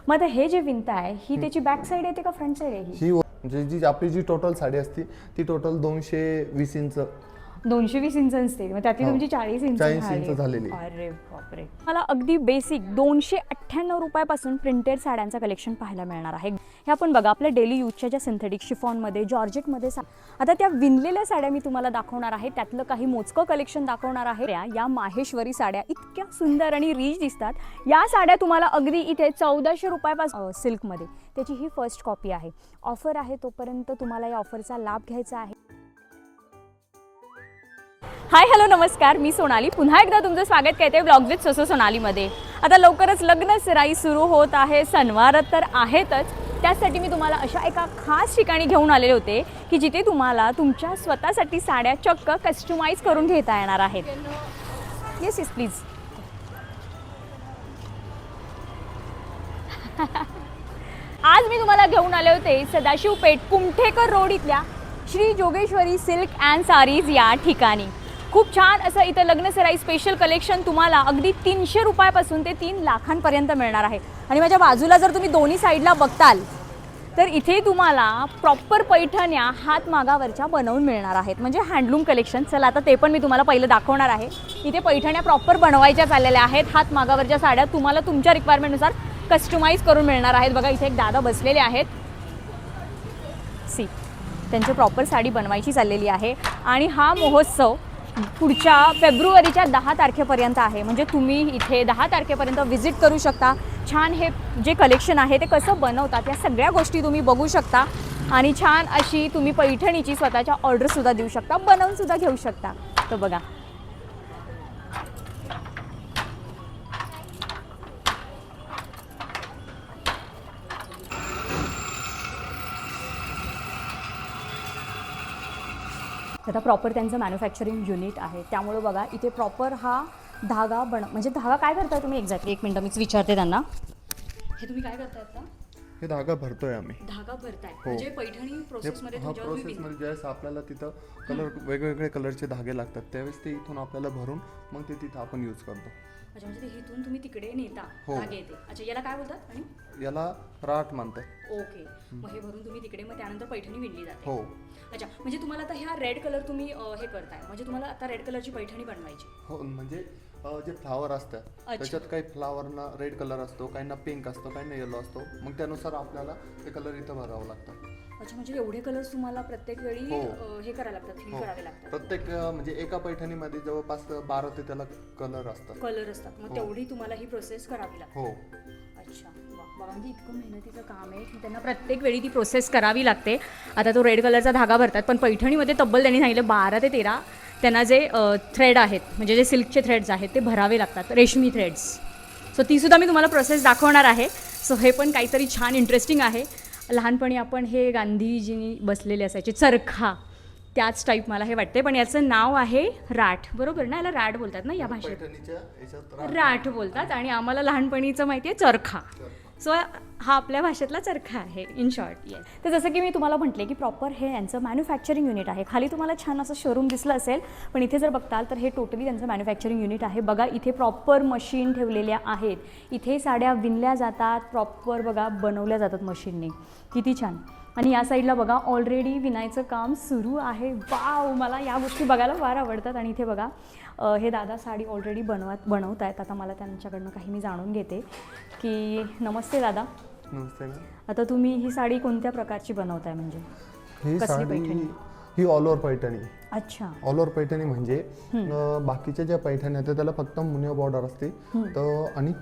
मग आता हे जे विणताय ही त्याची बॅक साईड येते का फ्रंट साईड आहे ही म्हणजे जी आपली जी टोटल साडी असते ती टोटल 220 इंच 220 इंच असते, मग त्यातली तुमची 40 इंच 40 इंच झालेली. अरे बापरे. मला अगदी बेसिक 298 रुपयापासून प्रिंटेड साड्यांचं कलेक्शन पाहायला मिळणार आहे. हे आपण बघा आपल्या डेली यूजच्या ज्या सिंथेटिक शिफॉनमध्ये जॉर्जेटमध्ये आता त्या विणलेल्या साड्या मी तुम्हाला दाखवणार आहे. त्यातलं काही मोजकं कलेक्शन दाखवणार आहे. या माहेश्वरी साड्या इतक्या सुंदर आणि रिच दिसतात. या साड्या तुम्हाला अगदी इथे 1400 रुपयापासून सिल्कमध्ये, त्याची ही फर्स्ट कॉपी आहे. ऑफर आहे तोपर्यंत तुम्हाला या ऑफरचा लाभ घ्यायचा आहे. हाय हॅलो नमस्कार, मी सोनाली पुन्हा एकदा तुमचं स्वागत करते ब्लॉग विथ सोसो सोनालीमध्ये. आता लवकरच लग्न सराई सुरू होत आहे, सणवार तर आहेतच. त्यासाठी मी तुम्हाला अशा एका खास ठिकाणी घेऊन आलेले होते की जिथे तुम्हाला तुमच्या स्वतःसाठी साड्या चक्क कस्टमाइज करून घेता येणार आहेत. Yes yes please. आज मी तुम्हाला घेऊन आले होते सदाशिव पेठ कुमठेकर रोड इथल्या Shri Jogeshwari silk and sarees या ठिकाणी. खूप छान असं इथं लग्नसराई स्पेशल कलेक्शन तुम्हाला अगदी 300 रुपयापासून ते 3 लाखांपर्यंत मिळणार आहे. आणि माझ्या बाजूला जर तुम्ही दोन्ही साईडला बघताल तर इथे तुम्हाला प्रॉपर पैठण्या हातमागावरच्या बनवून मिळणार आहेत, म्हणजे हँडलूम कलेक्शन. चला आता ते पण मी तुम्हाला पहिलं दाखवणार आहे. इथे पैठण्या प्रॉपर बनवायच्या चाललेल्या आहेत. हातमागावरच्या साड्या तुम्हाला तुमच्या रिक्वायरमेंटनुसार कस्टमाइज करून मिळणार आहेत. बघा इथे एक दादा बसलेले आहेत. सी त्यांची प्रॉपर साडी बनवायची चाललेली आहे. आणि हा महोत्सव पुढच्या फेब्रुवारीच्या 10 तारखेपर्यंत आहे, म्हणजे तुम्ही इथे 10 तारखेपर्यंत व्हिजिट करू शकता. छान हे जे कलेक्शन आहे ते कसं बनवतात या सगळ्या गोष्टी तुम्ही बघू शकता. आणि छान अशी तुम्ही पैठणीची स्वतःच्या ऑर्डरसुद्धा देऊ शकता, बनवूनसुद्धा घेऊ शकता. तर बघा आता प्रॉपर त्यांचं मॅन्युफॅक्चरिंग युनिट आहे, त्यामुळे बघा इथे प्रॉपर हा धागा म्हणजे धागा काय करताय तुम्ही एक्झॅक्टली? एक मिनटं मीच विचारते त्यांना. हे तुम्ही काय करताय आता? हे धागा भरतोय आम्ही. धागा भरताय म्हणजे पैठणी प्रोसेसमध्ये प्रोसेसमध्ये ज्यावेळेस आपल्याला तिथं कलर वेगवेगळे कलरचे धागे लागतात त्यावेळेस ते इथून आपल्याला भरून मग ते तिथं आपण यूज करतो. अच्छा, म्हणजे ते इथून तुम्ही तिकडे नेता धागे येते. अच्छा, याला काय बोलतात? आणि याला राठ म्हणतात. ओके, मग हे भरून तुम्ही तिकडे, मग त्यानंतर पैठणी विणली जाते. हो. अच्छा, म्हणजे तुम्हाला आता ह्या रेड कलर तुम्ही हे करताय, म्हणजे तुम्हाला आता रेड कलरची पैठणी बनवायची. हो, म्हणजे जे फ्लावर असतात त्याच्यात काही फ्लावरना रेड कलर असतो, काहींना पिंक असतो, काहींना येलो असतो. मग त्यानुसार आपल्याला ते कलर इथं भरावं लागतं. अच्छा, म्हणजे एवढे कलर्स तुम्हाला प्रत्येक वेळी हे करायला लागतात, फिल करावे लागतात. प्रत्येक म्हणजे एका पैठणीमध्ये जवळपास 12 ते त्याला कलर असतात. मग तेवढी तुम्हाला ही प्रोसेस करावी लागते. हो. अच्छा, बघा म्हणजे इतकं मेहनतीचं काम आहे की त्यांना प्रत्येक वेळी ती प्रोसेस करावी लागते. आता तो रेड कलरचा धागा भरतात, पण पैठणीमध्ये तब्बल त्यांनी सांगितलं 12 ते 13 त्यांना जे थ्रेड आहेत, म्हणजे जे सिल्कचे थ्रेड्स आहेत ते भरावे लागतात, रेशमी थ्रेड्स. सो तीसुद्धा मी तुम्हाला प्रोसेस दाखवणार आहे. सो हे पण काहीतरी छान इंटरेस्टिंग आहे. लहानपणी आपण हे गांधीजींनी बसलेले असायचे चरखा, त्याच टाईप मला हे वाटते. पण याचं नाव आहे राठ, बरोबर ना? याला राठ बोलतात ना या भाषेत? राठ बोलतात. आणि आम्हाला लहानपणीचं माहिती आहे चरखा. सो हा आपल्या भाषेतला चरखा आहे इन शॉर्ट. येस. तर जसं की मी तुम्हाला म्हटले की प्रॉपर हे यांचं मॅन्युफॅक्चरिंग युनिट आहे. खाली तुम्हाला छान असं शोरूम दिसलं असेल, पण इथे जर बघताल तर हे टोटली त्यांचं मॅन्युफॅक्चरिंग युनिट आहे. बघा इथे प्रॉपर मशीन ठेवलेल्या आहेत. इथे साड्या विणल्या जातात, प्रॉपर बघा बनवल्या जातात मशीनने. किती छान. आणि या साईडला बघा ऑलरेडी विणायचं काम सुरू आहे. वाव, मला या गोष्टी बघायला फार आवडतात. आणि इथे बघा हे दादा साडी ऑलरेडी बनवत आहेत. आता मला त्यांच्याकडनं काही मी जाणून घेते की नमस्ते दादा. नमस्ते. आता तुम्ही ही साडी कोणत्या प्रकारची बनवताय? म्हणजे ही साडी ही ऑल ओव्हर पैठणी. अच्छा, ऑल ओव्हर पैठणी म्हणजे बाकीच्या ज्या पैठणी आहेत त्याला फक्त मुनिया बॉर्डर असते तर आणि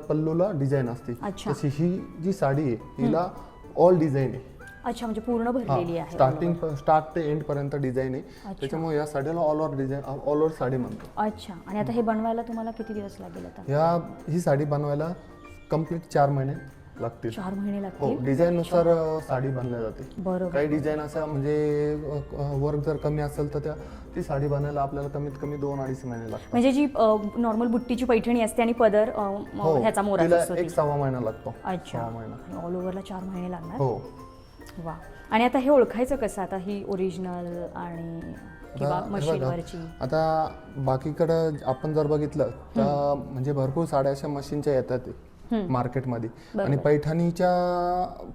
पल्लूला डिझाईन असते. तशी ही जी साडी आहे हिला ऑल डिझाईन आहे. अच्छा, म्हणजे पूर्ण भरलेली आहे. स्टार्ट ते एंड पर्यंत डिझाईन आहे. त्याच्यामुळे या साडीला all over design, all over sari म्हणतो. अच्छा, आणि आता हे बनवायला तुम्हाला किती दिवस लागेल? आता ही साडी बनवायला कंप्लीट 4 महिने लागतील. 4 महिने लागतील. हो, डिझाईन नुसार साडी बनवली जाते. बरोबर. काही डिझाईन असं म्हणजे वर्क जर कमी असेल तर ती साडी बनायला आपल्याला कमीत कमी 2-2.5 महिने लागतात. म्हणजे जी नॉर्मल बुट्टीची पैठणी असते आणि पदर ह्याचा मोराचा असतो, 1-1.25 महिना लागतो. अच्छा, ऑल ओव्हरला 4 महिने लागणार. हो. वा. आणि आता हे ओळखायचं कसं? आता ही ओरिजिनल आणि किंवा मशीनवरची? आता बाकीकडं आपण जर बघितलं तर म्हणजे भरपूर साड्या अशा मशीनच्या येतात मार्केटमध्ये. आणि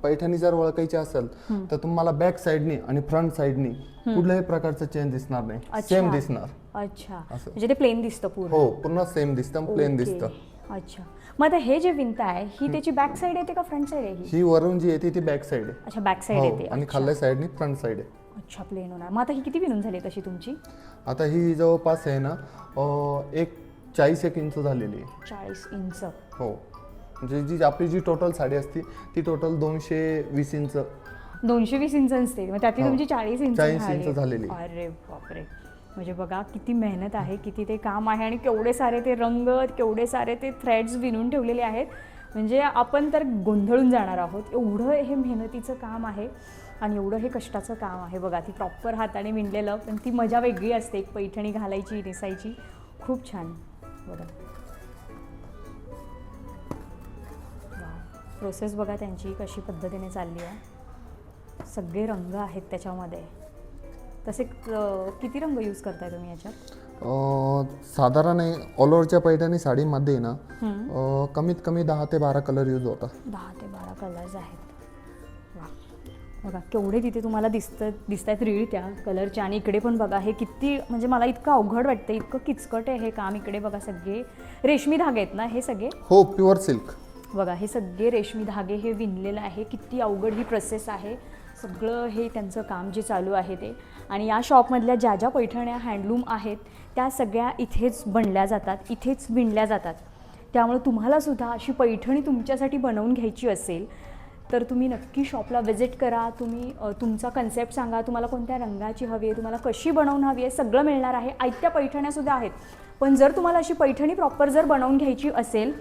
पैठणी जर ओळखायची असेल तर तुम्हाला बॅक साईडनी आणि फ्रंट साईडनी कुठल्याही प्रकारचं चेंज दिसणार नाही, सेम दिसणार. अच्छा, म्हणजे ते प्लेन दिसतं पूर्ण. हो, पूर्ण सेम दिसतं, प्लेन दिसतं. अच्छा, मग आता हे जे विणताय ही त्याची बॅक साईड येते का फ्रंट साईड आहे? ही वरून जी येते ती बॅक साईड आहे. अच्छा, बॅक साईड येते. आणि खाल्ल्या साईडनी फ्रंट साईड आहे. अच्छा, प्लेन होणार. मग आता ही किती विणून झाली तशी तुमची? आता ही जवळपास आहे ना 40 इंच झालेली आहे. 40 इंच. हो, म्हणजे आपली जी टोटल साडी असते ती टोटल 220 इंच. 220 इंच असते, मग त्यातली तुमची 40 इंच झालेली. अरे बापरे, म्हणजे बघा किती मेहनत आहे, किती ते काम आहे आणि केवढे सारे ते रंग, केवढे सारे ते थ्रेड्स विणून ठेवलेले आहेत. म्हणजे आपण तर गोंधळून जाणार आहोत, एवढं हे मेहनतीचं काम आहे आणि एवढं हे कष्टाचं काम आहे. बघा, ती प्रॉपर हाताने विणलेलं, पण ती मजा वेगळी असते. एक पैठणी घालायची, नेसायची, खूप छान. बघा प्रोसेस बघा त्यांची कशी पद्धतीने चालली आहे. सगळे रंग आहेत त्याच्यामध्ये. तसे किती रंग यूज करताय तुम्ही याच्यात? साधारण ऑल ओव्हरच्या पैठणी साडीमध्ये ना कमीत कमी 10 ते 12 कलर यूज होतात. 10 ते 12 कलर्स आहेत. वा, बघा केवढे तिथे तुम्हाला दिसत आहेत रीळ त्या कलरच्या. आणि इकडे पण बघा, हे किती, म्हणजे मला इतकं अवघड वाटतं, इतकं किचकट आहे हे काम. इकडे बघा सगळे रेशमी धागे आहेत ना हे सगळे? हो, प्युअर सिल्क. बघा हे सगळे रेशमी धागे हे विणलेलं आहे. किती अवघड ही प्रोसेस आहे. सगळं हे त्यांचं काम जे चालू आहे ते. आणि या शॉपमधल्या ज्या ज्या पैठण्या हँडलूम आहेत त्या सगळ्या इथेच बनल्या जातात, इथेच विणल्या जातात. त्यामुळे तुम्हालासुद्धा अशी पैठणी तुमच्यासाठी बनवून घ्यायची असेल तर तुम्ही नक्की शॉपला व्हिजिट करा. तुम्ही तुमचा कन्सेप्ट सांगा, तुम्हाला कोणत्या रंगाची हवी आहे, तुम्हाला कशी बनवून हवी आहे, सगळं मिळणार आहे. आयत्या पैठण्यासुद्धा आहेत. पण जर तुम्हाला अशी पैठणी प्रॉपर जर बनवून घ्यायची असेल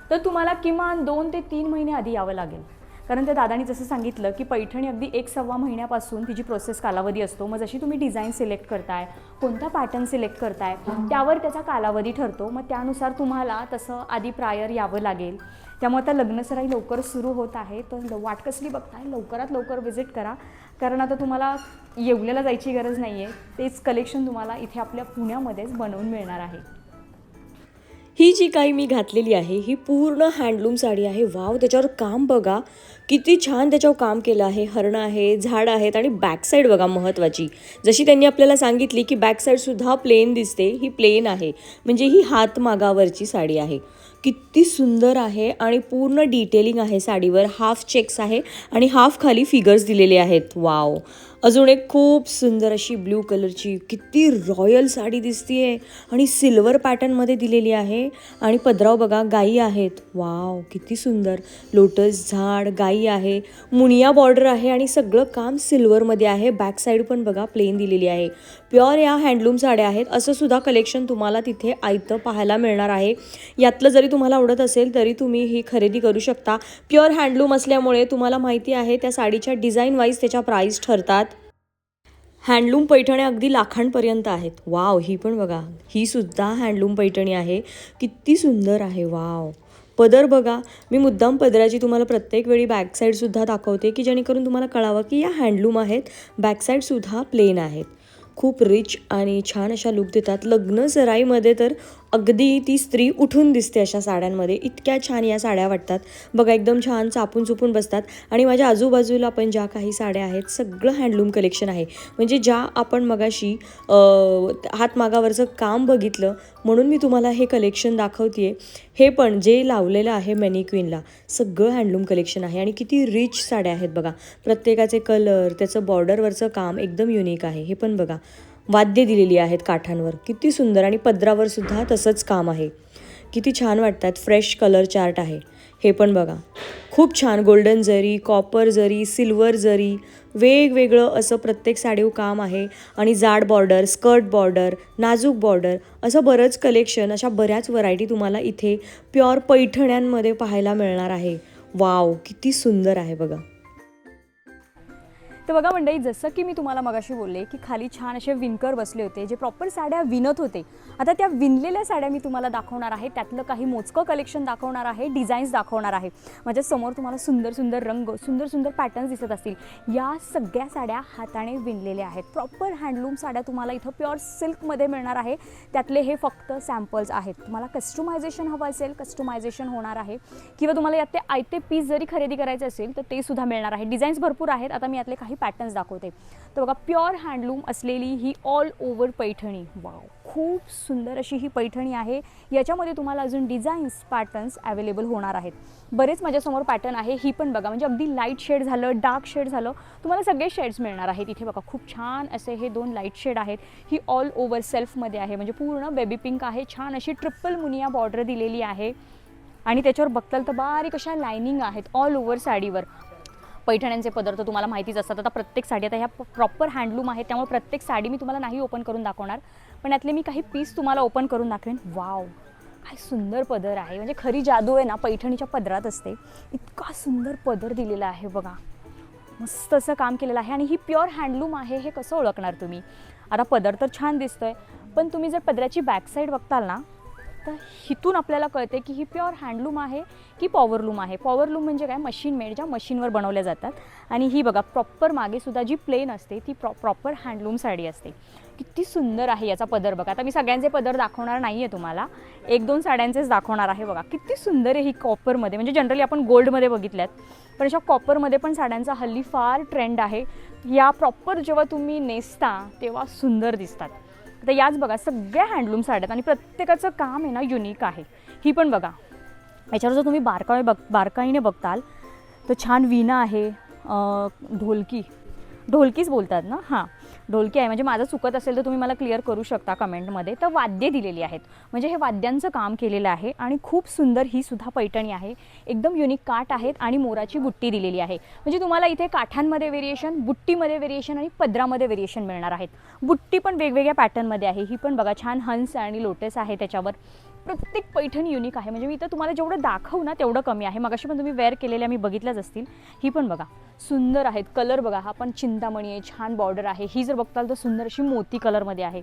तर तुम्हाला किमान 2 ते 3 महिने आधी यावं लागेल. कारण त्या दादानी जसं सांगितलं की पैठणी अगदी 1-1.25 महिन्यापासून तिची प्रोसेस कालावधी असतो. मग जशी तुम्ही डिझाईन सिलेक्ट करताय, कोणता पॅटर्न सिलेक्ट करताय, त्यावर त्याचा कालावधी ठरतो. मग त्यानुसार तुम्हाला तसं आधी प्रायर यावं लागेल. त्यामुळे आता लग्नसराई लवकर सुरू होत आहे, तर वाट कसली बघताय, लवकरात लवकर व्हिजिट करा. कारण आता तुम्हाला येवल्याला जायची गरज नाही आहे. तेच कलेक्शन तुम्हाला इथे आपल्या पुण्यामध्येच बनवून मिळणार आहे. ही जी काही मी घातलेली आहे ही पूर्ण हँडलूम साडी आहे. वाव, त्याच्यावर काम बघा किती छान त्याच्यावर काम केलं आहे. हरणं आहे, झाड आहेत आणि बॅक साईड बघा महत्त्वाची. जशी त्यांनी आपल्याला सांगितली की बॅक साईडसुद्धा प्लेन दिसते, ही प्लेन आहे. म्हणजे ही हातमागावरची साडी आहे. किती सुंदर आहे आणि पूर्ण डिटेलिंग आहे साडीवर. हाफ चेक्स आहे आणि हाफ खाली फिगर्स दिलेले आहेत. वाव, अजून एक खूप सुंदर अशी ब्ल्यू कलरची किती रॉयल साडी दिसतीये आणि सिल्वर पॅटर्नमध्ये दिलेली आहे. आणि पदराव बघा गायी आहेत. वाव, किती सुंदर. लोटस झाड, गायी आहे, मुनिया बॉर्डर आहे आणि सगळं काम सिल्वरमध्ये आहे. बॅक साईड पण बघा प्लेन दिलेली आहे. प्युअर या हँडलूम साड्या आहेत. असं सुद्धा कलेक्शन तुम्हाला तिथे आयतं पाहायला मिळणार आहे. यातलं जरी तुम्हाला आवडत असेल तरी तुम्ही ही खरेदी करू शकता. प्युअर हँडलूम असल्यामुळे तुम्हाला माहिती आहे त्या साडीच्या डिझाईन वाईज त्याच्या प्राईस ठरतात. हँडलूम पैठण्या अगदी लाखांपर्यंत आहेत. वाव, ही पण बघा, ही सुद्धा हँडलूम पैठणी आहे. किती सुंदर आहे. वाव, पदर बघा. मी मुद्दाम पदराची तुम्हाला प्रत्येक वेळी बॅक साईडसुद्धा दाखवते की जेणेकरून तुम्हाला कळावं की या हँडलूम आहेत. बॅक साईडसुद्धा प्लेन आहेत. खूप रिच आणि छान अशा लुक देतात. लग्न सराईमध्ये तर अगदी ती स्त्री उठून दिसते अशा साड्यांमध्ये. इतक्या छान या साड्या वाटतात बघा, एकदम छान चापून चुपून बसतात. आणि माझ्या आजूबाजूला पण ज्या काही साड्या आहेत सगळं हँडलूम कलेक्शन आहे. म्हणजे ज्या आपण मगाशी हातमागावरचं काम बघितलं म्हणून मी तुम्हाला हे कलेक्शन दाखवते. हे पण जे लावलेलं आहे मॅनिक्विनला सगळं हँडलूम कलेक्शन आहे. आणि किती रिच साड्या आहेत बघा. प्रत्येकाचे कलर, त्याचं बॉर्डरवरचं काम एकदम युनिक आहे. हे पण बघा, वाद्य दिलेली आहेत काठांवर, किती सुंदर. आणि पदरावर सुद्धा तसंच काम आहे. किती छान वाटतात. फ्रेश कलर चार्ट आहे. हे पण बघा, खूप छान. गोल्डन जरी, कॉपर जरी, सिल्वर जरी, वेगवेगळं असं प्रत्येक साडीवर काम आहे. आणि जाड बॉर्डर, स्कर्ट बॉर्डर, नाजूक बॉर्डर, असं बरंच कलेक्शन, अशा बऱ्याच व्हरायटी तुम्हाला इथे प्युअर पैठण्यांमध्ये पाहायला मिळणार आहे. वाव, किती सुंदर आहे बघा. तर बघा मंडळी, जसं की मी तुम्हाला मगाशी बोलले की खाली छान असे विणकर बसले होते जे प्रॉपर साड्या विणत होते. आता त्या विणलेल्या साड्या मी तुम्हाला दाखवणार आहे. त्यातलं काही मोजकं कलेक्शन दाखवणार आहे, डिझाईन्स दाखवणार आहे. माझ्या समोर तुम्हाला सुंदर सुंदर रंग, सुंदर सुंदर पॅटर्न्स दिसत असतील. या सगळ्या साड्या हाताने विणलेल्या आहेत. प्रॉपर हँडलूम साड्या तुम्हाला इथं प्युअर सिल्कमध्ये मिळणार आहे. त्यातले हे फक्त सॅम्पल्स आहेत. तुम्हाला कस्टमायझेशन हवं असेल, कस्टमायझेशन होणार आहे. किंवा तुम्हाला यात ते आयते पीस जरी खरेदी करायचे असेल तर ते सुद्धा मिळणार आहे. डिझाईन्स भरपूर आहेत. आता मी यातले काही पॅटर्न्स दाखवते. तर बघा, प्युअर हँडलूम असलेली ही ऑल ओव्हर पैठणी. वाव, खूप सुंदर अशी ही पैठणी आहे. याच्यामध्ये तुम्हाला अजून डिझाईन्स, पॅटर्न्स अवेलेबल होणार आहेत. बरेच माझ्यासमोर पॅटर्न आहे. ही पण बघा, म्हणजे अगदी लाईट शेड झालं, डार्क शेड झालं, तुम्हाला सगळे शेड्स मिळणार आहेत. इथे बघा, खूप छान असे हे 2 लाईट शेड आहेत. ही ऑल ओव्हर सेल्फमध्ये आहे, म्हणजे पूर्ण बेबी पिंक आहे. छान अशी ट्रिपल मुनिया बॉर्डर दिलेली आहे आणि त्याच्यावर बघताल तर बारीक अशा लायनिंग आहेत ऑल ओव्हर साडीवर. पैठण्यांचे पदार्थ तुम्हाला माहितीच असतात. आता प्रत्येक साडी, आता ह्या प्रॉपर हँडलूम आहे त्यामुळे प्रत्येक साडी मी तुम्हाला नाही ओपन करून दाखवणार, पण यातले मी काही पीस तुम्हाला ओपन करून दाखवेन. वाव, काय सुंदर पदर आहे. म्हणजे खरी जादू आहे ना पैठणीच्या पदरात असते. इतका सुंदर पदर दिलेला आहे बघा, मस्त असं काम केलेलं आहे. आणि ही प्युअर हँडलूम आहे हे कसं ओळखणार तुम्ही? आता पदर तर छान दिसतोय, पण तुम्ही जर पदराची बॅकसाईड बघताल ना तर हिथून आपल्याला कळते की ही प्युअर हँडलूम आहे की पॉवरलूम आहे. पॉवरलूम म्हणजे काय, मशीन मेड, ज्या मशीनवर बनवल्या जातात. आणि ही बघा, प्रॉपर मागे सुद्धा जी प्लेन असते ती प्रॉपर हँडलूम साडी असते. किती सुंदर आहे याचा पदर बघा. आता मी सगळ्यांचे पदर दाखवणार नाही आहे तुम्हाला, 1-2 साड्यांचेच दाखवणार आहे. बघा किती सुंदर आहे ही कॉपरमध्ये. म्हणजे जनरली आपण गोल्डमध्ये बघितल्यात, पण अशा कॉपरमध्ये पण साड्यांचा हल्ली फार ट्रेंड आहे. या प्रॉपर जेव्हा तुम्ही नेसता तेव्हा सुंदर दिसतात. आता याच बघा, सगळ्या हँडलूम साड्यात आणि प्रत्येकाचं काम आहे ना युनिक आहे. ही पण बघा, याच्यावर जर तुम्ही बारकाईने बघताल तर छान वीणा आहे, ढोलकीच बोलतात ना, हां ढोलकी आहे. म्हणजे माझं चुकत असेल तर तुम्ही मला क्लिअर करू शकता कमेंटमध्ये. तर वाद्ये दिलेली आहेत, म्हणजे हे वाद्यांचं काम केलेलं आहे. आणि खूप सुंदर ही सुद्धा पैठणी आहे. एकदम युनिक काठ आहेत आणि मोराची बुट्टी दिलेली आहे. म्हणजे तुम्हाला इथे काठांमध्ये व्हेरिएशन, बुट्टीमध्ये व्हेरिएशन आणि पदरामध्ये व्हेरिएशन मिळणार आहेत. बुट्टी पण वेगवेगळ्या पॅटर्नमध्ये आहे. ही पण बघा, छान हंस आणि लोटस आहे त्याच्यावर. प्रत्येक पैठणी युनिक आहे. म्हणजे मी इथं तुम्हाला जेवढं दाखवू ना तेवढं कमी आहे. मगाशी पण तुम्ही वेअर केलेल्या मी बघितल्याच असतील. ही पण बघा, सुंदर आहेत. कलर बघा, हा पण चिंतामणी आहे, छान बॉर्डर आहे. ही जर बघताल तर सुंदर अशी मोती कलरमध्ये आहे.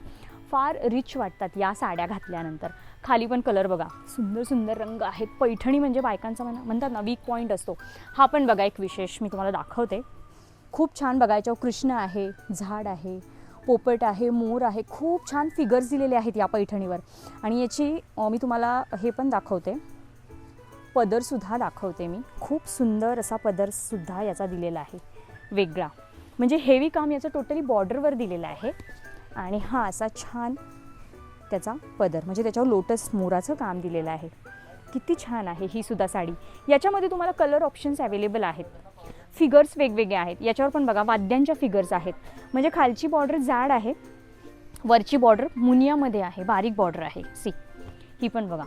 फार रिच वाटतात या साड्या घातल्यानंतर. खाली पण कलर बघा, सुंदर सुंदर रंग आहेत. पैठणी म्हणजे बायकांचा म्हणतात ना वीक पॉईंट असतो. हा पण बघा एक विशेष मी तुम्हाला दाखवते. खूप छान बघा, याच्यावर कृष्ण आहे, झाड आहे, पोपट आहे, मोर आहे. खूप छान फिगर्स दिलेले आहेत या पैठणीवर. आणि याची मी तुम्हाला हे पण दाखवते, पदरसुद्धा दाखवते मी. खूप सुंदर असा पदरसुद्धा याचा दिलेला आहे वेगळा. म्हणजे हेवी काम याचं टोटली बॉर्डरवर दिलेलं आहे. आणि हा असा छान त्याचा पदर, म्हणजे त्याच्यावर लोटस मोराचं काम दिलेलं आहे. किती छान आहे ही सुद्धा साडी. याच्यामध्ये तुम्हाला कलर ऑप्शन्स अवेलेबल आहेत. फिगर्स वेगवेगळे आहेत. याच्यावर पण बघा वाद्यांच्या फिगर्स आहेत. म्हणजे खालची बॉर्डर जाड आहे, वरची बॉर्डर मुनियामध्ये आहे, बारीक बॉर्डर आहे. सी, ही पण बघा,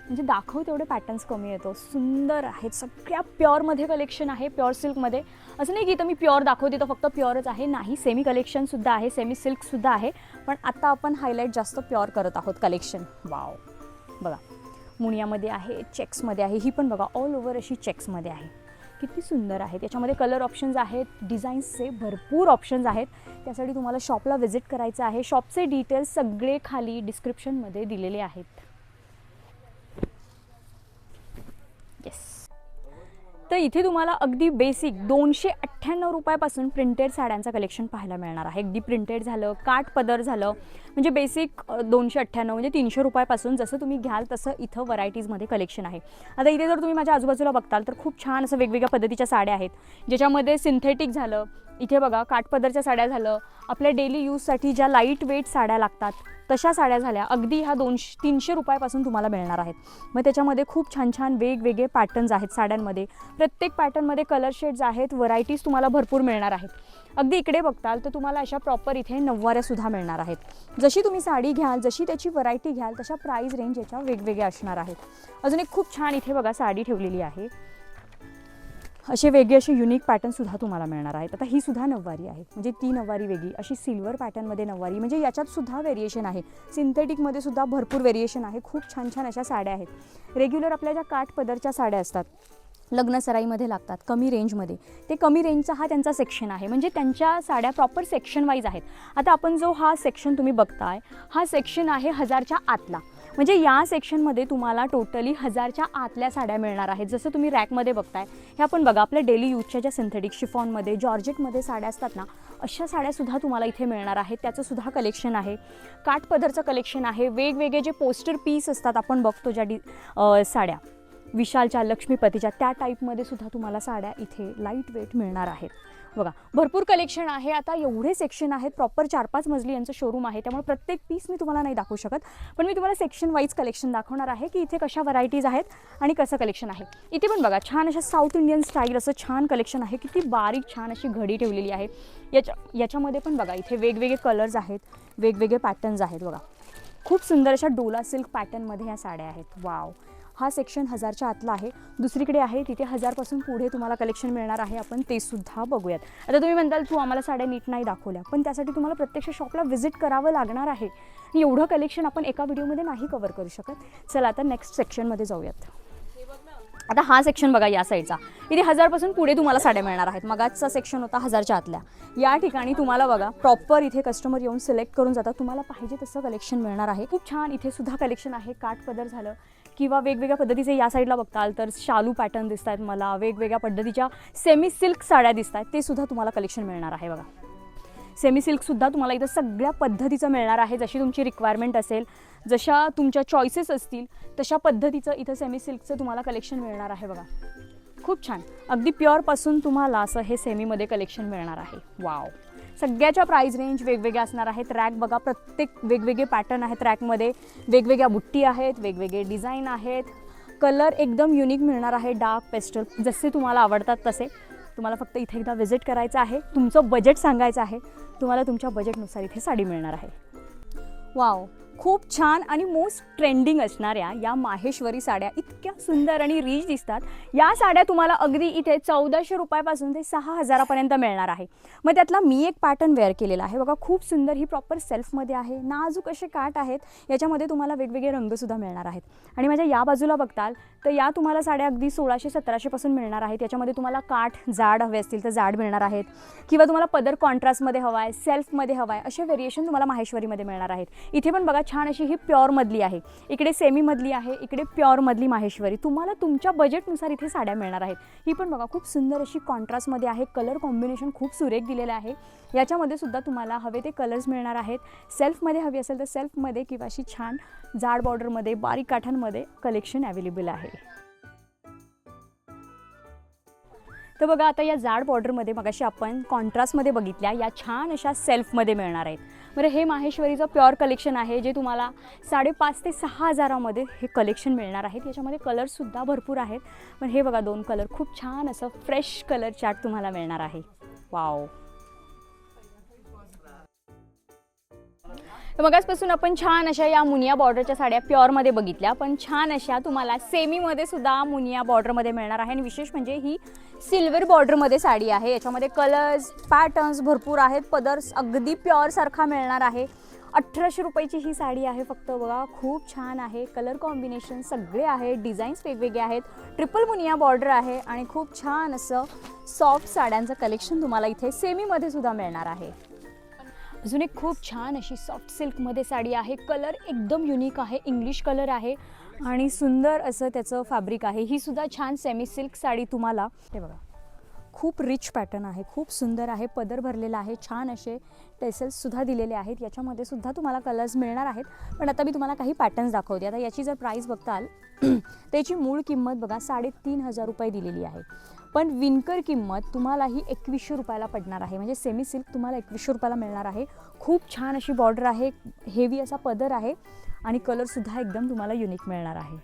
म्हणजे दाखव तेवढे पॅटर्न्स कमी येतो. सुंदर आहेत. सगळ्या प्युअरमध्ये कलेक्शन आहे, प्युअर सिल्कमध्ये. असं नाही की इथं मी प्युअर दाखवते तर फक्त प्युअरच आहे, नाही. सेमी कलेक्शनसुद्धा आहे, सेमी सिल्कसुद्धा आहे. पण आता आपण हायलाईट जास्त प्युअर करत आहोत कलेक्शन. वाव, बघा मुनियामध्ये आहे, चेक्समध्ये आहे. ही पण बघा ऑल ओव्हर अशी चेक्समध्ये आहे. किती सुंदर आहे. त्याच्यामध्ये कलर ऑप्शन्स आहेत, डिझाईन्सचे भरपूर ऑप्शन्स आहेत. त्यासाठी तुम्हाला शॉपला व्हिजिट करायचं आहे. शॉपचे डिटेल्स सगळे खाली डिस्क्रिप्शनमध्ये दिलेले आहेत. येस, तर इथे तुम्हाला अगदी बेसिक 298 रुपयापासून प्रिंटेड साड्यांचं कलेक्शन पाहायला मिळणार आहे. अगदी प्रिंटेड झालं, काठ पदर झालं, म्हणजे बेसिक 298 म्हणजे 300 रुपयापासून जसं तुम्ही घ्याल तसं इथं व्हरायटीजमध्ये कलेक्शन आहे. आता इथे जर तुम्ही माझ्या आजूबाजूला बघताल तर खूप छान असं वेगवेगळ्या पद्धतीच्या साड्या आहेत, ज्याच्यामध्ये सिंथेटिक झालं, इथे बघा काठपदरच्या साड्या झालं, आपल्या डेली यूजसाठी ज्या लाईट वेट साड्या लागतात तशा साड्या झाल्या. अगदी ह्या 200-300 रुपयापासून तुम्हाला मिळणार आहेत. मग त्याच्यामध्ये खूप छान छान वेगवेगळे पॅटर्न्स आहेत साड्यांमध्ये. प्रत्येक पॅटर्नमध्ये कलर शेड्स आहेत, व्हरायटीज तुम्हाला भरपूर मिळणार आहेत. अगदी इकडे बघताल तर तुम्हाला अशा प्रॉपर इथे नऊवाऱ्यासुद्धा मिळणार आहेत. जशी तुम्ही साडी घ्याल, जशी त्याची व्हरायटी घ्याल तशा प्राईस रेंज याच्या वेगवेगळ्या असणार आहेत. अजून एक खूप छान इथे बघा साडी ठेवलेली आहे. असे वेगळे असे युनिक पॅटर्नसुद्धा तुम्हाला मिळणार आहेत. आता ही सुद्धा नऊवारी आहे, म्हणजे ती नऊवारी वेगळी, अशी सिल्वर पॅटर्नमध्ये नऊवारी, म्हणजे याच्यातसुद्धा व्हेरिएशन आहे. सिंथेटिकमध्ये सुद्धा भरपूर व्हेरिएशन आहे. खूप छान छान अशा साड्या आहेत. रेग्युलर आपल्या ज्या काठ पदरच्या साड्या असतात लग्नसराईमध्ये लागतात कमी रेंजमध्ये, ते कमी रेंजचा हा त्यांचा सेक्शन आहे. म्हणजे त्यांच्या साड्या प्रॉपर सेक्शन वाईज आहेत. आता आपण जो हा सेक्शन तुम्ही बघताय, हा सेक्शन आहे 1000च्या आतला. म्हणजे या सेक्शनमध्ये तुम्हाला टोटली 1000च्या आतल्या साड्या मिळणार आहेत. जसं तुम्ही रॅकमध्ये बघताय, हे आपण बघा आपल्या डेली यूजच्या ज्या सिंथेटिक शिफॉनमध्ये जॉर्जेटमध्ये साड्या असतात ना, अशा साड्यासुद्धा तुम्हाला इथे मिळणार आहेत. त्याचंसुद्धा कलेक्शन आहे. काठपदरचं कलेक्शन आहे. वेगवेगळे जे पोस्टर पीस असतात आपण बघतो ज्या साड्या विशालच्या, लक्ष्मीपतीच्या, त्या टाईपमध्ये सुद्धा तुम्हाला साड्या इथे लाईट वेट मिळणार आहेत. बघा भरपूर कलेक्शन आहे. आता एवढे सेक्शन आहेत, प्रॉपर 4-5 मजली यांचं शोरूम आहे, त्यामुळे प्रत्येक पीस मी तुम्हाला नाही दाखवू शकत, पण मी तुम्हाला सेक्शन वाईज कलेक्शन दाखवणार आहे की इथे कशा व्हरायटीज आहेत आणि कसं कलेक्शन आहे. इथे पण बघा छान अशा साऊथ इंडियन स्टाईल असं छान कलेक्शन आहे. किती बारीक छान अशी घडी ठेवलेली आहे. याच्यामध्ये पण बघा इथे वेगवेगळे कलर्स आहेत, वेगवेगळे पॅटर्न्स आहेत. बघा खूप सुंदर अशा डोला सिल्क पॅटर्नमध्ये ह्या साड्या आहेत. वाव, हा सेक्शन 1000च्या आतला आहे. दुसरीकडे आहे तिथे 1000पासून पुढे तुम्हाला कलेक्शन मिळणार आहे. आपण ते सुद्धा बघूयात. आता तुम्ही म्हणताल तू आम्हाला साड्या नीट नाही दाखवल्या, पण त्यासाठी तुम्हाला प्रत्यक्ष शॉपला व्हिजिट करावं लागणार आहे. एवढं कलेक्शन आपण एका व्हिडिओमध्ये नाही कव्हर करू शकत. चला आता नेक्स्ट सेक्शनमध्ये जाऊयात. आता हा सेक्शन बघा या साईडचा, इथे 1000पासून पुढे तुम्हाला साड्या मिळणार आहेत. मगाचा सेक्शन होता 1000च्या आतल्या. या ठिकाणी तुम्हाला बघा प्रॉपर इथे कस्टमर येऊन सिलेक्ट करून जातात. तुम्हाला पाहिजे तसं कलेक्शन मिळणार आहे. खूप छान इथे सुद्धा कलेक्शन आहे. काठपदर झालं किंवा वेगवेगळ्या पद्धतीचे या साईडला बघताल तर शालू पॅटर्न दिसत आहेत मला, वेगवेगळ्या पद्धतीच्या सेमी सिल्क साड्या दिसत आहेत, ते सुद्धा तुम्हाला कलेक्शन मिळणार आहे. बघा सेमी सिल्कसुद्धा तुम्हाला इथं सगळ्या पद्धतीचं मिळणार आहे. जशी तुमची रिक्वायरमेंट असेल, जशा तुमच्या चॉईसेस असतील, तशा पद्धतीचं इथं सेमी सिल्कचं तुम्हाला कलेक्शन मिळणार आहे. बघा खूप छान, अगदी प्युअरपासून तुम्हाला असं हे सेमीमध्ये कलेक्शन मिळणार आहे. वाव, सगळ्याच्या प्राईस रेंज वेगवेगळ्या असणार आहेत. रॅक बघा, प्रत्येक वेगवेगळे पॅटर्न आहेत रॅकमध्ये, वेगवेगळ्या बुट्टी आहेत, वेगवेगळे डिझाईन आहेत. कलर एकदम युनिक मिळणार आहे, डार्क पेस्टल जसे तुम्हाला आवडतात तसे. तुम्हाला फक्त इथे एकदा व्हिजिट करायचं आहे, तुमचं बजेट सांगायचं आहे, तुम्हाला तुमच्या बजेटनुसार इथे साडी मिळणार आहे. वाव, खूप छान आणि मोस्ट ट्रेंडिंग असणाऱ्या या माहेश्वरी साड्या इतक्या सुंदर आणि रिच दिसतात. या साड्या तुम्हाला अगदी इथे 1400 रुपयापासून ते 6000पर्यंत मिळणार आहे. मग त्यातला मी एक पॅटर्न वेअर केलेला आहे. बघा खूप सुंदर, ही प्रॉपर सेल्फमध्ये आहे. नाजूक असे काठ आहेत. याच्यामध्ये तुम्हाला वेगवेगळे रंगसुद्धा मिळणार आहेत. आणि माझ्या या बाजूला बघताल तर या तुम्हाला साड्या अगदी 1600-1700 पासून मिळणार आहेत. याच्यामध्ये तुम्हाला काठ जाड हवे असतील तर जाड मिळणार आहेत, किंवा तुम्हाला पदर कॉन्ट्रास्टमध्ये हवा आहे, सेल्फमध्ये हवा आहे, असे व्हेरिएशन तुम्हाला माहेश्वरीमध्ये मिळणार आहेत. इथे पण बघा छान अशी ही प्युअरमधली आहे, इकडे सेमीमधली आहे, इकडे प्युअरमधली माहेश्वरी. तुम्हाला तुमच्या बजेटनुसार इथे साड्या मिळणार आहेत. ही पण बघा खूप सुंदर अशी कॉन्ट्रास्टमध्ये आहे. कलर कॉम्बिनेशन खूप सुरेख दिलेलं आहे. याच्यामध्ये सुद्धा तुम्हाला हवे ते कलर्स मिळणार आहेत. सेल्फमध्ये हवी असेल तर सेल्फमध्ये, किंवा अशी छान जाड बॉर्डरमध्ये, बारीक काठांमध्ये कलेक्शन अवेलेबल आहे. तर बघा आता या जाड बॉर्डरमध्ये मगाशी आपण कॉन्ट्रास्टमध्ये बघितल्या, या छान अशा सेल्फमध्ये मिळणार आहेत. बरं, हे माहेश्वरीचं प्युअर कलेक्शन आहे, जे तुम्हाला 5,500 ते 6,000मध्ये हे कलेक्शन मिळणार आहेत. याच्यामध्ये कलर्ससुद्धा भरपूर आहेत, पण हे बघा 2 कलर खूप छान असं फ्रेश कलर चार्ट तुम्हाला मिळणार आहे. वाव, तर मगाचपासून आपण छान अशा या मुनिया बॉर्डरच्या साड्या प्युअरमध्ये बघितल्या, पण छान अशा तुम्हाला सेमीमध्ये सुद्धा मुनिया बॉर्डरमध्ये मिळणार आहे. आणि विशेष म्हणजे ही सिल्वर बॉर्डरमध्ये साडी आहे. याच्यामध्ये कलर्स पॅटर्न्स भरपूर आहेत. पदर्स अगदी प्युअरसारखा मिळणार आहे. 1800 रुपयाची ही साडी आहे फक्त. बघा खूप छान आहे. कलर कॉम्बिनेशन सगळे आहेत, डिझाईन्स वेगवेगळे आहेत. ट्रिपल मुनिया बॉर्डर आहे आणि खूप छान असं सॉफ्ट साड्यांचं कलेक्शन तुम्हाला इथे सेमीमध्ये सुद्धा मिळणार आहे. अजून एक खूप छान अशी सॉफ्ट सिल्कमध्ये साडी आहे. कलर एकदम युनिक आहे, इंग्लिश कलर आहे आणि सुंदर असं त्याचं फॅब्रिक आहे. ही सुद्धा छान सेमी सिल्क साडी तुम्हाला, हे बघा खूप रिच पॅटर्न आहे, खूप सुंदर आहे. पदर भरलेला आहे, छान असे टेसल्ससुद्धा दिलेले आहेत. याच्यामध्ये सुद्धा तुम्हाला कलर्स मिळणार आहेत, पण आता मी तुम्हाला काही पॅटर्न्स दाखवते. आता याची जर प्राईस बघताल त्याची मूळ किंमत बघा 3,500 रुपये दिलेली आहे, पण विणकर किंमत तुम्हाला ही 2100 रुपयाला पडणार आहे. म्हणजे सेमी सिल्क तुम्हाला 2100 रुपयाला मिळणार आहे. खूप छान अशी बॉर्डर आहे, हेवी असा पदर आहे आणि कलरसुद्धा एकदम तुम्हाला युनिक मिळणार आहे.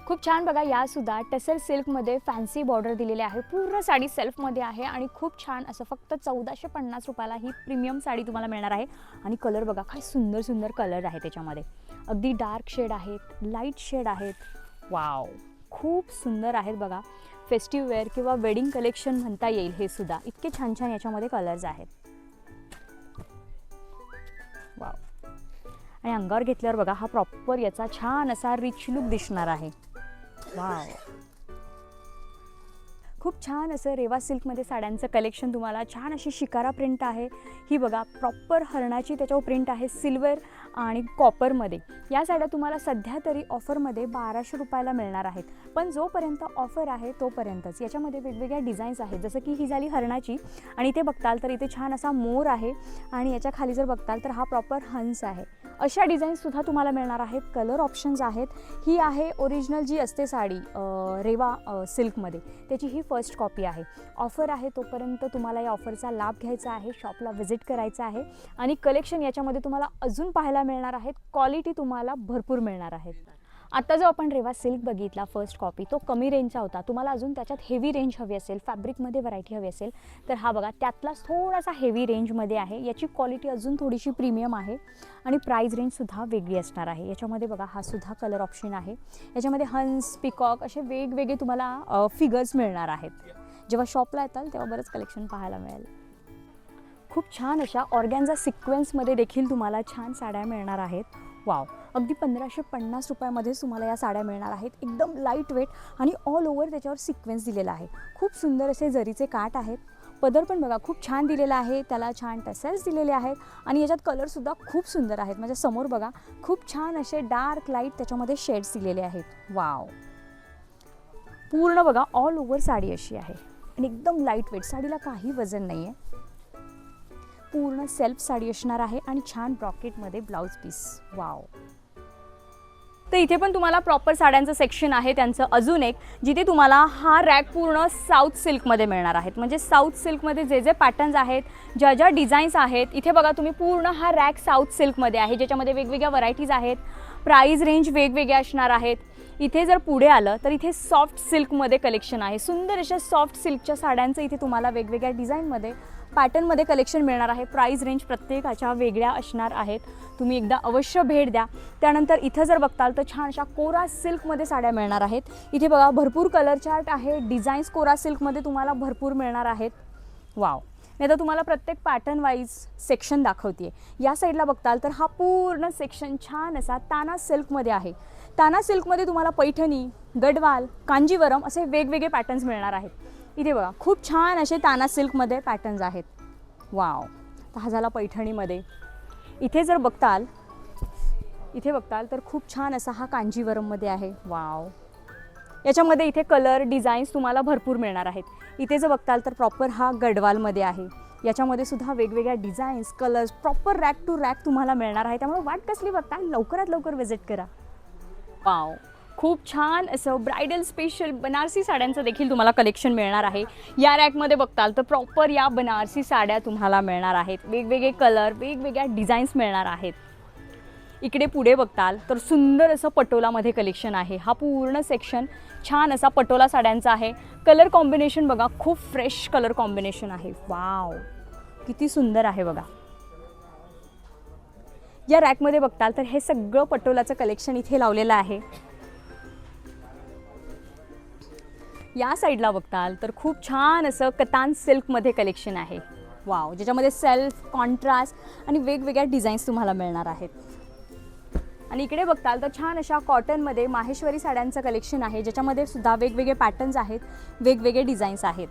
खूप छान बघा, यासुद्धा टसल सिल्कमध्ये फॅन्सी बॉर्डर दिलेले आहे. पूर्ण साडी सेल्फमध्ये आहे आणि खूप छान असं फक्त 1450 रुपयाला ही प्रीमियम साडी तुम्हाला मिळणार आहे. आणि कलर बघा काय सुंदर सुंदर कलर आहे त्याच्यामध्ये. अगदी डार्क शेड आहेत, लाईट शेड आहेत. वाव, खूप सुंदर आहेत बघा. फेस्टिव्ह वेअर किंवा वेडिंग कलेक्शन म्हणता येईल हे सुद्धा. इतके छान छान याच्यामध्ये कलर्स आहेत. वाव, आणि अंगावर घेतल्यावर बघा हा प्रॉपर याचा छान असा रिच लुक दिसणार आहे. वाव, खूप छान असं रेवा सिल्कमध्ये साड्यांचं कलेक्शन तुम्हाला, छान अशी शिकारा प्रिंट आहे ही बघा, प्रॉपर हरणाची त्याच्यावर प्रिंट आहे सिल्वर आणि कॉपरमध्ये. या साड्या तुम्हाला सध्या तरी ऑफरमध्ये 1200 रुपयाला मिळणार आहेत, पण जोपर्यंत ऑफर आहे तोपर्यंतच. याच्यामध्ये वेगवेगळ्या डिझाईन्स आहेत, जसं की ही झाली हरणाची आणि इथे बघताल तर इथे छान असा मोर आहे आणि याच्या खाली जर बघताल तर हा प्रॉपर हंस आहे. अशा डिझाईन्ससुद्धा तुम्हाला मिळणार आहेत. कलर ऑप्शन्स आहेत. ही आहे ओरिजिनल जी असते साडी रेवा सिल्कमध्ये, त्याची ही फर्स्ट कॉपी आहे. ऑफर आहे तोपर्यंत तुम्हाला या ऑफरचा लाभ घ्यायचा आहे, शॉपला व्हिजिट करायचं आहे आणि कलेक्शन याच्यामध्ये तुम्हाला अजून पाहायला मिळणार आहेत. क्वालिटी तुम्हाला भरपूर मिळणार आहे. आता जो आपण रेवा सिल्क बघितला फर्स्ट कॉपी, तो कमी रेंजचा होता. तुम्हाला अजून त्याच्यात हेवी रेंज हवी असेल, फॅब्रिकमध्ये व्हरायटी हवी असेल तर हा बघा, त्यातलाच थोडासा हेवी रेंजमध्ये आहे. याची क्वालिटी अजून थोडीशी प्रीमियम आहे आणि प्राईज रेंजसुद्धा वेगळी असणार आहे. याच्यामध्ये बघा हा सुद्धा कलर ऑप्शन आहे. याच्यामध्ये हंस, पिकॉक असे वेगवेगळे तुम्हाला फिगर्स मिळणार आहेत. जेव्हा शॉपला येताल तेव्हा बरंच कलेक्शन पाहायला मिळेल. खूप छान अशा ऑर्गॅन्झा सिक्वेन्समध्ये देखील तुम्हाला छान साड्या मिळणार आहेत. वाव, अगदी 1550 रुपयामध्येच तुम्हाला या साड्या मिळणार आहेत. एकदम लाईट वेट आणि ऑल ओव्हर त्याच्यावर सिक्वेन्स दिलेला आहे. खूप सुंदर असे जरीचे काठ आहेत. पदर पण बघा खूप छान दिलेला आहे, त्याला छान टसेल्स दिलेले आहेत आणि याच्यात कलरसुद्धा खूप सुंदर आहेत. माझ्या समोर बघा, खूप छान असे डार्क लाईट त्याच्यामध्ये शेड्स दिलेले आहेत. वाव, पूर्ण बघा ऑल ओव्हर साडी अशी आहे आणि एकदम लाईट वेट, साडीला काही वजन नाही आहे. पूर्ण सेल्फ साडी असणार आहे आणि छान ब्रॉकेटमध्ये ब्लाउज पीस. वाव. तर इथे पण तुम्हाला प्रॉपर साड्यांचं सेक्शन आहे त्यांचं अजून एक, जिथे तुम्हाला हा रॅक पूर्ण साऊथ सिल्कमध्ये मिळणार आहेत. म्हणजे साऊथ सिल्कमध्ये जे जे पॅटर्न्स आहेत, ज्या ज्या डिझाईन्स आहेत, इथे बघा तुम्ही पूर्ण हा रॅक साऊथ सिल्कमध्ये आहे, ज्याच्यामध्ये वेगवेगळ्या व्हरायटीज आहेत. प्राईज रेंज वेगवेगळ्या असणार आहेत. इथे जर पुढे आलं तर इथे सॉफ्ट सिल्कमध्ये कलेक्शन आहे. सुंदर अशा सॉफ्ट सिल्कच्या साड्यांचं इथे तुम्हाला वेगवेगळ्या डिझाईनमध्ये, पॅटर्नमध्ये कलेक्शन मिळणार आहे. प्राईज रेंज प्रत्येकाच्या वेगळ्या असणार आहेत. तुम्ही एकदा अवश्य भेट द्या. त्यानंतर इथं जर बघताल तर छान अशा कोरा सिल्कमध्ये साड्या मिळणार आहेत. इथे बघा भरपूर कलर चार्ट आहे. डिझाईन्स कोरा सिल्कमध्ये तुम्हाला भरपूर मिळणार आहेत. वाव. नाही तर तुम्हाला प्रत्येक पॅटर्न वाईज सेक्शन दाखवते. या साईडला बघताल तर हा पूर्ण सेक्शन छान असा ताना सिल्कमध्ये आहे. ताना सिल्कमध्ये तुम्हाला पैठणी, गडवाल, कांजीवरम असे वेगवेगळे पॅटर्न्स मिळणार आहेत. इथे बघा खूप छान असे ताना सिल्कमध्ये पॅटर्न्स आहेत. वाव. तर हा झाला पैठणीमध्ये. इथे जर बघताल, इथे बघताल तर खूप छान असा हा कांजीवरममध्ये आहे. वाव. याच्यामध्ये इथे कलर डिझाईन्स तुम्हाला भरपूर मिळणार आहेत. इथे जर बघताल तर प्रॉपर हा गडवालमध्ये आहे. याच्यामध्ये सुद्धा वेगवेगळ्या designs, colours proper rack to rack तुम्हाला मिळणार आहे. त्यामुळे वाट कसली बघता, लवकरात लवकर व्हिजिट करा. वाव. खूप छान असं ब्रायडल स्पेशल बनारसी साड्यांचं देखील तुम्हाला कलेक्शन मिळणार आहे. या रॅकमध्ये बघताल तर प्रॉपर या बनारसी साड्या तुम्हाला मिळणार आहेत. वेगवेगळे कलर, वेगवेगळ्या डिझाईन्स मिळणार आहेत. इकडे पुढे बघताल तर सुंदर असं पटोलामध्ये कलेक्शन आहे. हा पूर्ण सेक्शन छान असा पटोला साड्यांचा आहे. कलर कॉम्बिनेशन बघा, खूप फ्रेश कलर कॉम्बिनेशन आहे. वाव, किती सुंदर आहे बघा. या रॅकमध्ये बघताल तर हे सगळं पटोलाचं कलेक्शन इथे लावलेलं आहे. या साईडला बघताल तर खूप छान असं कतान सिल्कमध्ये कलेक्शन आहे. वाव, ज्याच्यामध्ये सेल्फ, कॉन्ट्रास्ट आणि वेगवेगळ्या डिझाईन्स तुम्हाला मिळणार आहेत. आणि इकडे बघताल तर छान अशा कॉटनमध्ये माहेश्वरी साड्यांचं कलेक्शन आहे, ज्याच्यामध्ये सुद्धा वेगवेगळे पॅटर्न्स आहेत, वेगवेगळे डिझाईन्स आहेत.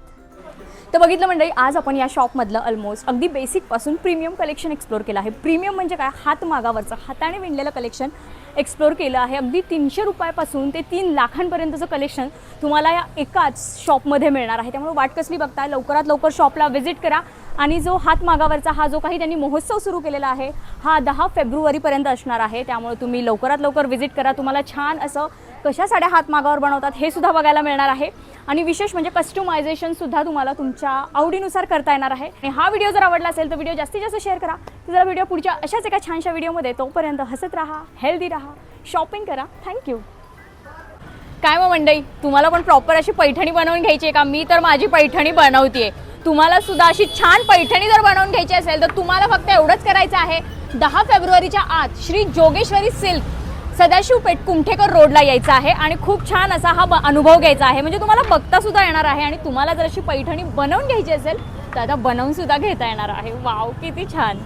तर बघितलं मंडळी, आज आपण या शॉपमधलं ऑलमोस्ट अगदी बेसिकपासून प्रीमियम कलेक्शन एक्सप्लोर केलं आहे. प्रीमियम म्हणजे काय, हातमागावरचं, हाताने विणलेलं कलेक्शन एक्सप्लोर केलं आहे. अगदी 300 रुपयापासून ते 3 लाखांपर्यंतचं कलेक्शन तुम्हाला या एकाच शॉपमध्ये मिळणार आहे. त्यामुळे वाट कसली बघताय, लवकरात लवकर शॉपला व्हिजिट करा. आणि जो हातमागावरचा हा जो काही त्यांनी महोत्सव सुरू केलेला आहे, हा 10 फेब्रुवारीपर्यंत असणार आहे. त्यामुळे तुम्ही लवकरात लवकर व्हिजिट करा. तुम्हाला छान असं कशा साड्या हातमागावर बनवतात हे सुद्धा बघायला मिळणार आहे. आणि विशेष म्हणजे कस्टमायझेशनसुद्धा तुम्हाला तुमच्या आवडीनुसार करता येणार आहे. आणि हा व्हिडिओ जर आवडला असेल तर व्हिडिओ जास्तीत जास्त शेअर करा. तर जरा व्हिडिओ पुढच्या अशाच एका छानशा व्हिडिओमध्ये, तोपर्यंत हसत राहा, हेल्दी राहा, शॉपिंग करा. थँक्यू. काय मग मंडळी, तुम्हाला पण प्रॉपर अशी पैठणी बनवून घ्यायची आहे का? मी तर माझी पैठणी बनवते. तुम्हाला सुद्धा अशी छान पैठणी जर बनवून घ्यायची असेल तर तुम्हाला फक्त एवढंच करायचं आहे. 10 फेब्रुवारीच्या आत श्री जोगेश्वरी सिल्क, सदाशिव पेठ, कुमठेकर रोडला यायचं आहे आणि खूप छान असा हा अनुभव घ्यायचा आहे. म्हणजे तुम्हाला बघता सुद्धा येणार आहे आणि तुम्हाला जर अशी पैठणी बनवून घ्यायची असेल तर आता बनवून सुद्धा घेता येणार आहे. वाव, किती छान.